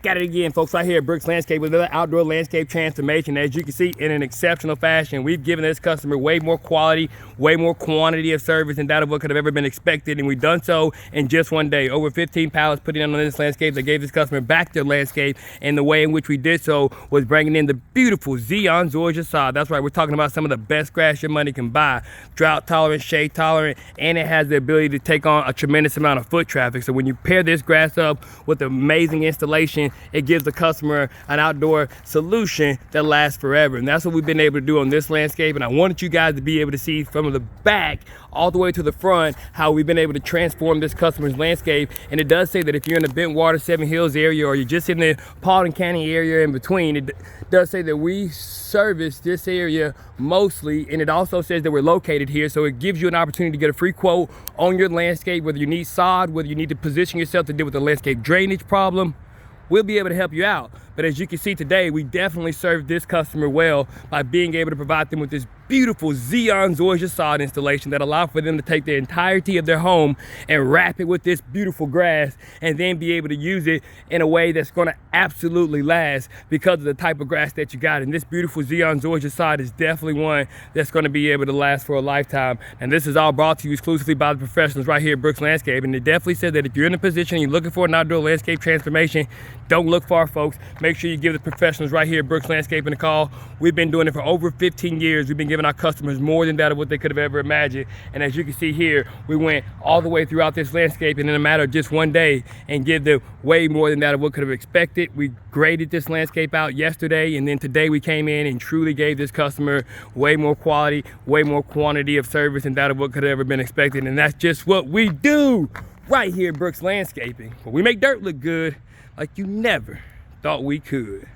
Got it again, folks, right here at Brooks Landscape with another outdoor landscape transformation. As you can see, in an exceptional fashion, we've given this customer way more quality, way more quantity of service than that of what could have ever been expected, and we've done so in just one day. Over 15 pallets put in on this landscape that gave this customer back their landscape, and the way in which we did so was bringing in the beautiful Zeon Zoysia Sod. That's right, we're talking about some of the best grass your money can buy. Drought tolerant, shade tolerant, and it has the ability to take on a tremendous amount of foot traffic. So when you pair this grass up with amazing installation, it gives the customer an outdoor solution that lasts forever. And that's what we've been able to do on this landscape. And I wanted you guys to be able to see from the back all the way to the front how we've been able to transform this customer's landscape. And it does say that if you're in the Bentwater, Seven Hills area, or you're just in the Paulding County area in between, it does say that we service this area mostly, and it also says that we're located here, so it gives you an opportunity to get a free quote on your landscape, whether you need sod, whether you need to position yourself to deal with a landscape drainage problem. We'll be able to help you out. But as you can see today, we definitely served this customer well by being able to provide them with this beautiful Zeon Zoysia Sod installation that allowed for them to take the entirety of their home and wrap it with this beautiful grass, and then be able to use it in a way that's going to absolutely last because of the type of grass that you got. And this beautiful Zeon Zoysia Sod is definitely one that's going to be able to last for a lifetime. And this is all brought to you exclusively by the professionals right here at Brooks Landscape. And it definitely said that if you're in a position and you're looking for an outdoor landscape transformation, don't look far, folks. Make sure you give the professionals right here at Brooks Landscaping a call. We've been doing it for over 15 years. We've been giving our customers more than that of what they could have ever imagined. And as you can see here, we went all the way throughout this landscape and in a matter of just one day and give them way more than that of what could have expected. We graded this landscape out yesterday, and then today we came in and truly gave this customer way more quality, way more quantity of service than that of what could have ever been expected. And that's just what we do right here at Brooks Landscaping. But we make dirt look good like you never thought we could.